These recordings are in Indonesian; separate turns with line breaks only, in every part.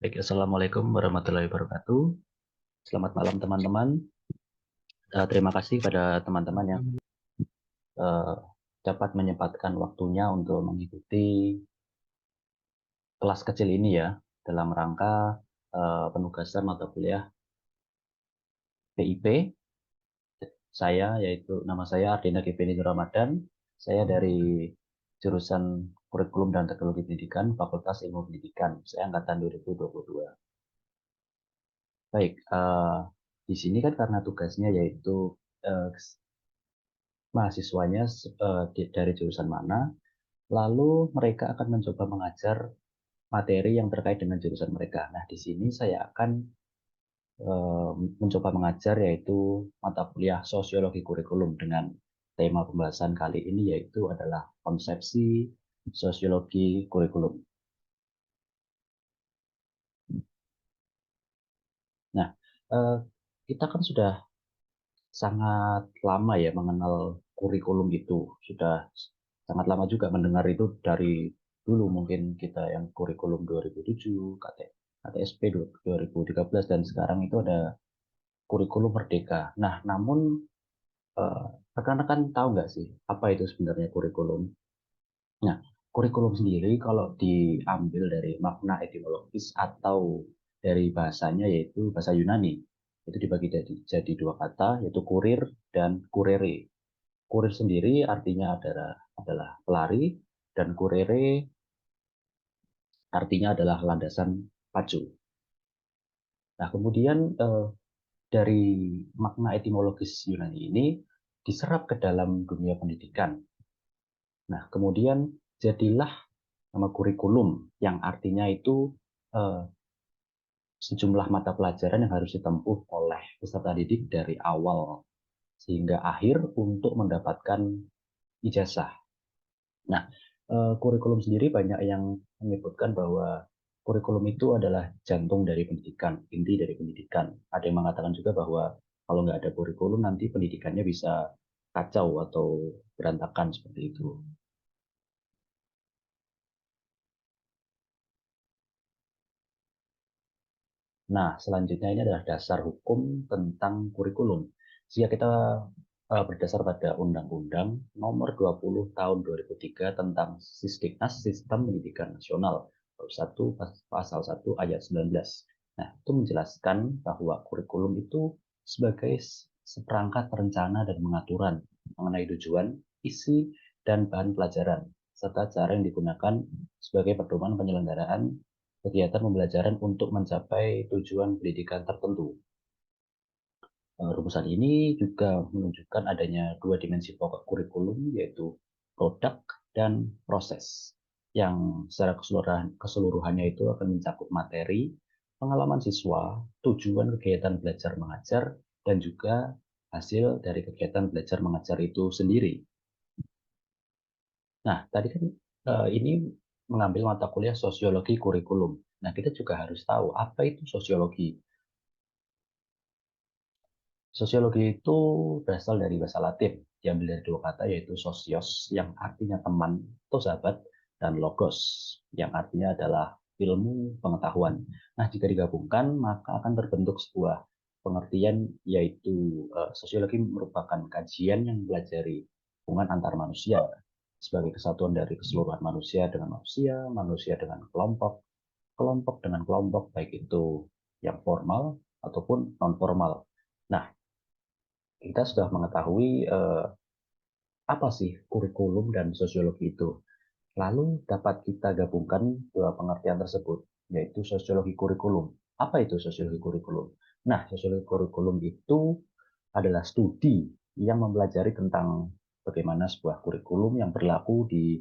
Baik, Assalamualaikum warahmatullahi wabarakatuh. Selamat malam teman-teman. Terima kasih pada teman-teman yang eh, dapat menyempatkan waktunya untuk mengikuti kelas kecil ini ya, dalam rangka penugasan mata kuliah PIP. Nama saya Ardina Giveni Ramadan. Saya dari jurusan Kurikulum dan Teknologi Pendidikan, Fakultas Ilmu Pendidikan. Saya angkatan 2022. Baik, di sini kan karena tugasnya yaitu eh, mahasiswanya dari jurusan mana, lalu mereka akan mencoba mengajar materi yang terkait dengan jurusan mereka. Nah, di sini saya akan mencoba mengajar yaitu mata kuliah sosiologi kurikulum dengan tema pembahasan kali ini yaitu adalah konsepsi sosiologi kurikulum. Nah, eh, kita kan sudah sangat lama ya mengenal kurikulum itu. Sudah sangat lama juga mendengar itu dari dulu mungkin kita yang kurikulum 2007, KTSP 2013 dan sekarang itu ada kurikulum Merdeka. Nah, namun eh, rekan-rekan tahu nggak sih apa itu sebenarnya kurikulum? Nah, kurikulum sendiri kalau diambil dari makna etimologis atau dari bahasanya yaitu bahasa Yunani, itu dibagi jadi dua kata yaitu kurir dan kurere. Kurir sendiri artinya adalah pelari dan kurere artinya adalah landasan pacu. Nah, kemudian dari makna etimologis Yunani ini diserap ke dalam dunia pendidikan. Nah, kemudian jadilah nama kurikulum yang artinya itu eh, sejumlah mata pelajaran yang harus ditempuh oleh peserta didik dari awal sehingga akhir untuk mendapatkan ijazah. Nah, kurikulum sendiri banyak yang menyebutkan bahwa kurikulum itu adalah jantung dari pendidikan, inti dari pendidikan. Ada yang mengatakan juga bahwa kalau nggak ada kurikulum nanti pendidikannya bisa kacau atau berantakan seperti itu. Nah, selanjutnya ini adalah dasar hukum tentang kurikulum. Jika kita berdasar pada Undang-Undang Nomor 20 Tahun 2003 tentang Sistiknas Sistem Pendidikan Nasional, Bab 1 Pasal 1 Ayat 19. Nah, itu menjelaskan bahwa kurikulum itu sebagai seperangkat rencana dan pengaturan mengenai tujuan, isi, dan bahan pelajaran, serta cara yang digunakan sebagai pedoman penyelenggaraan kegiatan pembelajaran untuk mencapai tujuan pendidikan tertentu. Rumusan ini juga menunjukkan adanya dua dimensi pokok kurikulum, yaitu produk dan proses, yang secara keseluruhannya itu akan mencakup materi, pengalaman siswa, tujuan kegiatan belajar mengajar, dan juga hasil dari kegiatan belajar mengajar itu sendiri. Nah, tadi kan ini mengambil mata kuliah sosiologi kurikulum. Nah, kita juga harus tahu apa itu sosiologi. Sosiologi itu berasal dari bahasa Latin, diambil dari dua kata yaitu sosios yang artinya teman atau sahabat dan logos yang artinya adalah ilmu pengetahuan. Nah, jika digabungkan maka akan terbentuk sebuah pengertian yaitu sosiologi merupakan kajian yang mempelajari hubungan antar manusia sebagai kesatuan dari keseluruhan manusia dengan manusia, manusia dengan kelompok, kelompok dengan kelompok baik itu yang formal ataupun non formal. Nah, kita sudah mengetahui apa sih kurikulum dan sosiologi itu. Lalu dapat kita gabungkan dua pengertian tersebut, yaitu sosiologi kurikulum. Apa itu sosiologi kurikulum? Nah, sosiologi kurikulum itu adalah studi yang mempelajari tentang bagaimana sebuah kurikulum yang berlaku di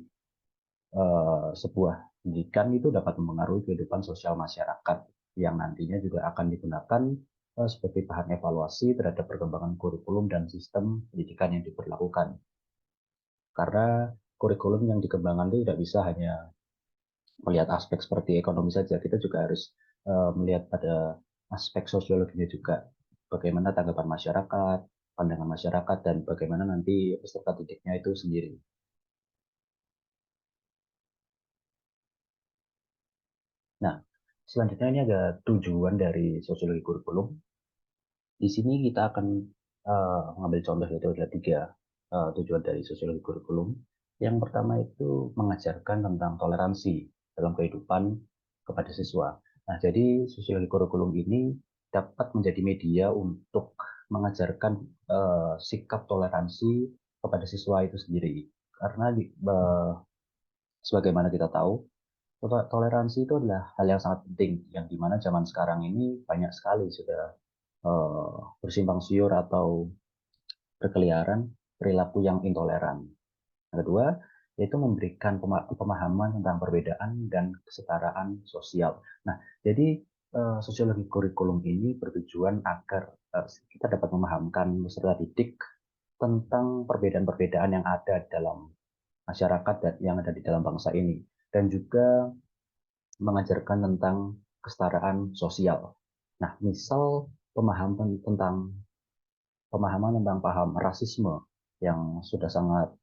sebuah pendidikan itu dapat mempengaruhi kehidupan sosial masyarakat yang nantinya juga akan digunakan sebagai bahan evaluasi terhadap perkembangan kurikulum dan sistem pendidikan yang diberlakukan. Karena kurikulum yang dikembangkan itu tidak bisa hanya melihat aspek seperti ekonomi saja, kita juga harus melihat pada aspek sosiologinya juga. Bagaimana tanggapan masyarakat, pandangan masyarakat, dan bagaimana nanti peserta didiknya itu sendiri. Nah, selanjutnya ini ada tujuan dari sosiologi kurikulum. Di sini kita akan mengambil contoh, yaitu ada tiga tujuan dari sosiologi kurikulum. Yang pertama itu mengajarkan tentang toleransi dalam kehidupan kepada siswa. Nah, jadi sosiologi kurikulum ini dapat menjadi media untuk mengajarkan sikap toleransi kepada siswa itu sendiri. Karena sebagaimana kita tahu, toleransi itu adalah hal yang sangat penting, yang dimana zaman sekarang ini banyak sekali sudah bersimpang siur atau berkeliaran perilaku yang intoleran. Yang kedua, yaitu memberikan pemahaman tentang perbedaan dan kesetaraan sosial. Nah, jadi sosiologi kurikulum ini bertujuan agar kita dapat memahamkan peserta didik tentang perbedaan-perbedaan yang ada dalam masyarakat dan yang ada di dalam bangsa ini, dan juga mengajarkan tentang kesetaraan sosial. Nah, misal pemahaman tentang paham rasisme yang sudah sangat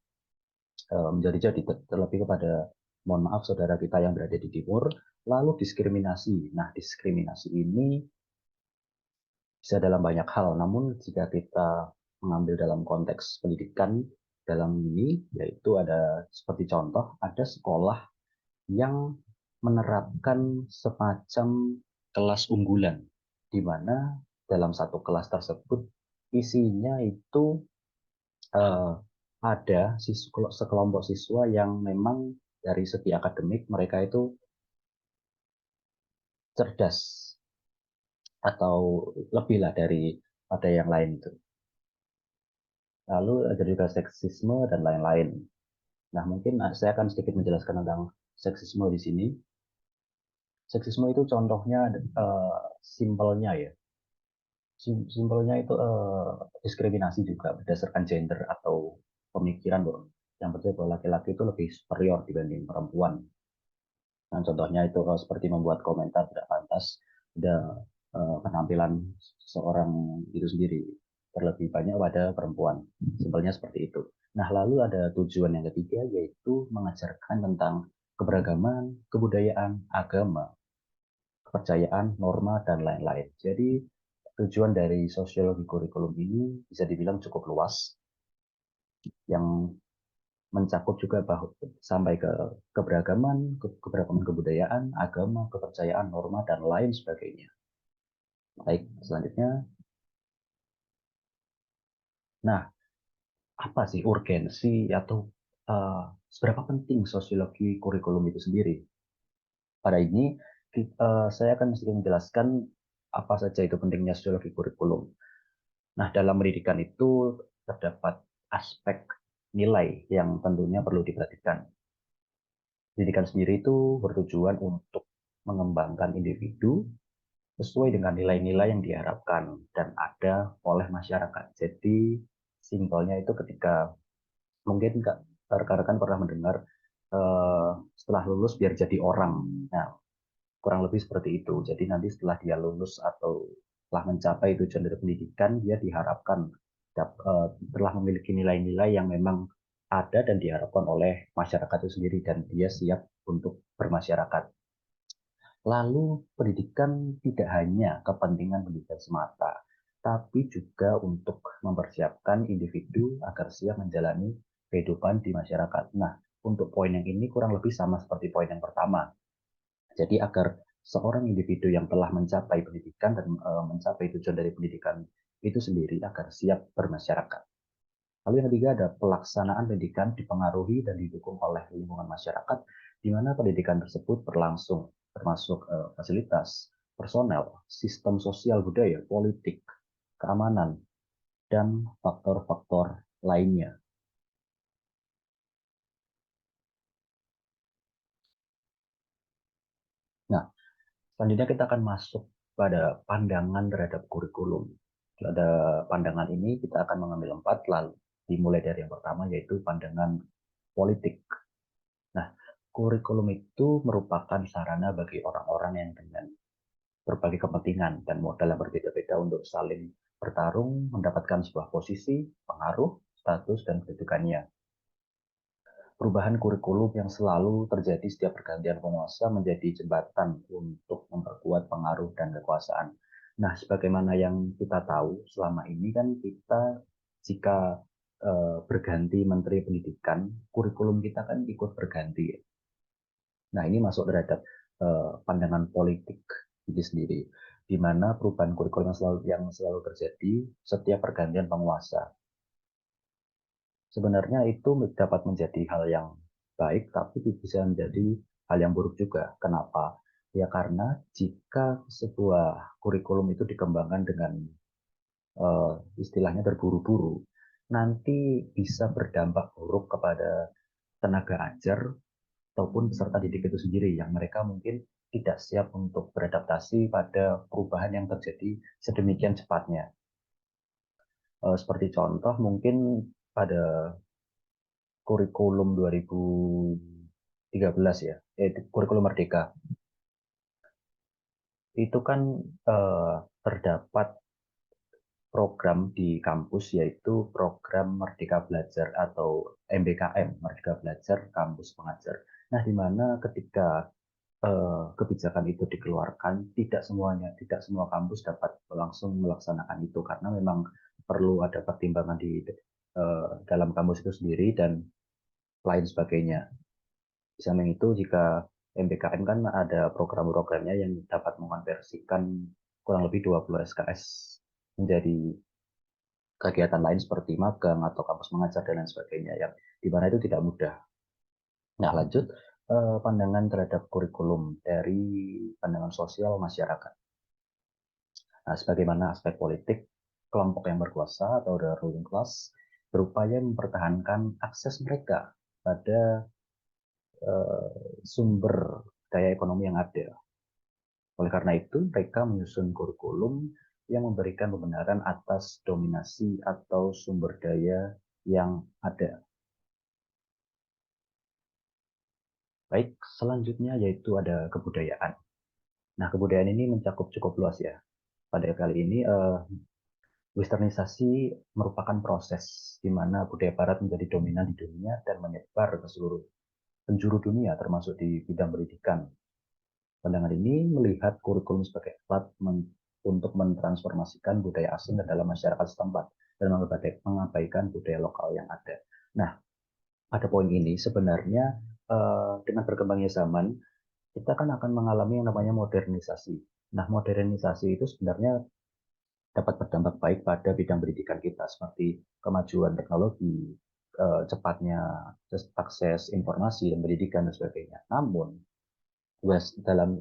menjadi-jadi, terlebih kepada, mohon maaf, saudara kita yang berada di timur. Lalu diskriminasi. Nah, diskriminasi ini bisa dalam banyak hal, namun jika kita mengambil dalam konteks pendidikan dalam ini, yaitu ada seperti contoh, ada sekolah yang menerapkan semacam kelas unggulan, di mana dalam satu kelas tersebut isinya itu ada sekelompok siswa yang memang dari segi akademik mereka itu cerdas atau lebih lah dari pada yang lain itu. Lalu ada juga seksisme dan lain-lain. Nah, mungkin saya akan sedikit menjelaskan tentang seksisme di sini. Seksisme itu contohnya simpelnya ya. Simpelnya itu diskriminasi juga berdasarkan gender atau pemikiran bahwa yang percaya bahwa laki-laki itu lebih superior dibanding perempuan. Nah, contohnya itu seperti membuat komentar tidak pantas pada penampilan seseorang itu sendiri, terlebih banyak pada perempuan. Simpelnya seperti itu. Nah, lalu ada tujuan yang ketiga, yaitu mengajarkan tentang keberagaman, kebudayaan, agama, kepercayaan, norma, dan lain-lain. Jadi, tujuan dari sosiologi kurikulum ini bisa dibilang cukup luas, yang mencakup juga bahwa sampai ke keberagaman, keberagaman kebudayaan, agama, kepercayaan, norma, dan lain sebagainya. Baik, selanjutnya. Nah, apa sih urgensi atau seberapa penting sosiologi kurikulum itu sendiri? Pada ini, saya akan sedikit menjelaskan apa saja itu pentingnya sosiologi kurikulum. Nah, dalam pendidikan itu terdapat aspek nilai yang tentunya perlu diperhatikan. Pendidikan sendiri itu bertujuan untuk mengembangkan individu sesuai dengan nilai-nilai yang diharapkan dan ada oleh masyarakat. Jadi, simpelnya itu ketika mungkin rekan-rekan pernah mendengar setelah lulus biar jadi orang. Nah, kurang lebih seperti itu. Jadi nanti setelah dia lulus atau telah mencapai tujuan dari pendidikan, dia diharapkan telah memiliki nilai-nilai yang memang ada dan diharapkan oleh masyarakat itu sendiri, dan dia siap untuk bermasyarakat. Lalu pendidikan tidak hanya kepentingan pendidikan semata, tapi juga untuk mempersiapkan individu agar siap menjalani kehidupan di masyarakat. Nah, untuk poin yang ini kurang lebih sama seperti poin yang pertama. Jadi agar seorang individu yang telah mencapai pendidikan dan mencapai tujuan dari pendidikan itu sendiri agar siap bermasyarakat. Lalu yang ketiga ada pelaksanaan pendidikan dipengaruhi dan didukung oleh lingkungan masyarakat, di mana pendidikan tersebut berlangsung, termasuk fasilitas, personel, sistem sosial budaya, politik, keamanan, dan faktor-faktor lainnya. Nah, selanjutnya kita akan masuk pada pandangan terhadap kurikulum. Pada pandangan ini kita akan mengambil 4, lalu dimulai dari yang pertama, yaitu pandangan politik. Nah, kurikulum itu merupakan sarana bagi orang-orang yang dengan berbagai kepentingan dan modal yang berbeda-beda untuk saling bertarung, mendapatkan sebuah posisi, pengaruh, status, dan kedudukannya. perubahan kurikulum yang selalu terjadi setiap pergantian penguasa menjadi jembatan untuk memperkuat pengaruh dan kekuasaan. Nah, sebagaimana yang kita tahu selama ini kan kita jika berganti Menteri Pendidikan, kurikulum kita kan ikut berganti. Nah, ini masuk terhadap pandangan politik ini sendiri, di mana perubahan kurikulum yang selalu terjadi setiap pergantian penguasa. Sebenarnya itu dapat menjadi hal yang baik, tapi bisa menjadi hal yang buruk juga. Kenapa? Ya karena jika sebuah kurikulum itu dikembangkan dengan istilahnya terburu-buru, nanti bisa berdampak buruk kepada tenaga ajar ataupun peserta didik itu sendiri yang mereka mungkin tidak siap untuk beradaptasi pada perubahan yang terjadi sedemikian cepatnya. Seperti contoh mungkin pada kurikulum 2013 ya, kurikulum Merdeka. Itu kan terdapat program di kampus yaitu program Merdeka Belajar atau MBKM, Merdeka Belajar Kampus Pengajar. Nah, di mana ketika kebijakan itu dikeluarkan, tidak semua kampus dapat langsung melaksanakan itu karena memang perlu ada pertimbangan di dalam kampus itu sendiri dan lain sebagainya. Di samping itu, jika MBKM kan ada program-programnya yang dapat mengonversikan kurang lebih 20 SKS menjadi kegiatan lain seperti magang atau kampus mengajar dan lain sebagainya, yang di mana itu tidak mudah. Nah, lanjut pandangan terhadap kurikulum dari pandangan sosial masyarakat. Nah, sebagaimana aspek politik, kelompok yang berkuasa atau the ruling class berupaya mempertahankan akses mereka pada sumber daya ekonomi yang ada. Oleh karena itu, mereka menyusun kurikulum yang memberikan pembenaran atas dominasi atau sumber daya yang ada. Baik, selanjutnya yaitu ada kebudayaan. Nah, kebudayaan ini mencakup cukup luas ya. Pada kali ini, westernisasi merupakan proses di mana budaya barat menjadi dominan di dunia dan menyebar ke seluruh penjuru dunia, termasuk di bidang pendidikan. Pandangan ini melihat kurikulum sebagai alat untuk mentransformasikan budaya asing ke dalam masyarakat setempat dan mengabaikan budaya lokal yang ada. Nah, pada poin ini sebenarnya dengan berkembangnya zaman, kita kan akan mengalami yang namanya modernisasi. Nah, modernisasi itu sebenarnya dapat berdampak baik pada bidang pendidikan kita, seperti kemajuan teknologi, cepatnya akses informasi dan pendidikan dan sebagainya. Namun, dalam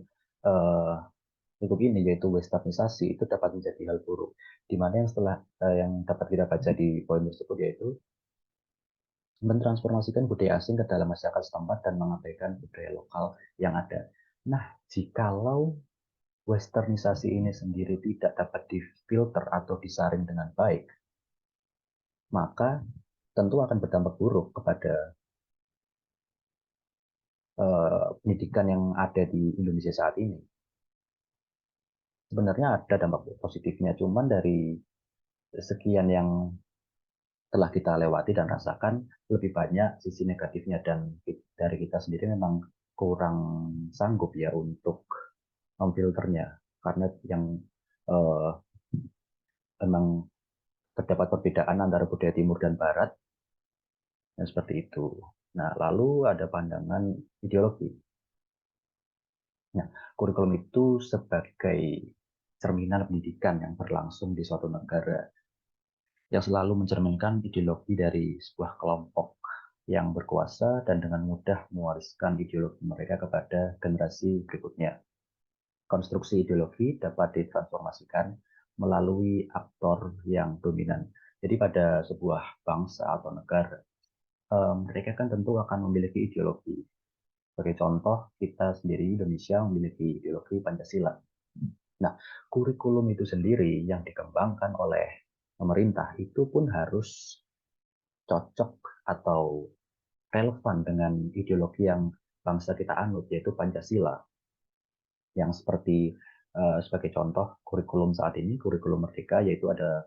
untuk ini yaitu westernisasi itu dapat menjadi hal buruk, di mana yang dapat kita baca di poin tersebut yaitu mentransformasikan budaya asing ke dalam masyarakat setempat dan mengabaikan budaya lokal yang ada. Nah, jikalau westernisasi ini sendiri tidak dapat difilter atau disaring dengan baik, maka tentu akan berdampak buruk kepada pendidikan yang ada di Indonesia saat ini. Sebenarnya ada dampak positifnya, cuman dari sekian yang telah kita lewati dan rasakan, lebih banyak sisi negatifnya, dan dari kita sendiri memang kurang sanggup ya untuk memfilternya, karena yang eh, memang terdapat perbedaan antara budaya timur dan barat, dan seperti itu. Nah, lalu ada pandangan ideologi. Nah, kurikulum itu sebagai cerminan pendidikan yang berlangsung di suatu negara, yang selalu mencerminkan ideologi dari sebuah kelompok yang berkuasa dan dengan mudah mewariskan ideologi mereka kepada generasi berikutnya. Konstruksi ideologi dapat ditransformasikan melalui aktor yang dominan. Jadi pada sebuah bangsa atau negara, mereka kan tentu akan memiliki ideologi. Sebagai contoh, kita sendiri Indonesia memiliki ideologi Pancasila. Nah, kurikulum itu sendiri yang dikembangkan oleh pemerintah itu pun harus cocok atau relevan dengan ideologi yang bangsa kita anut, yaitu Pancasila. Yang seperti sebagai contoh kurikulum saat ini, kurikulum Merdeka, yaitu ada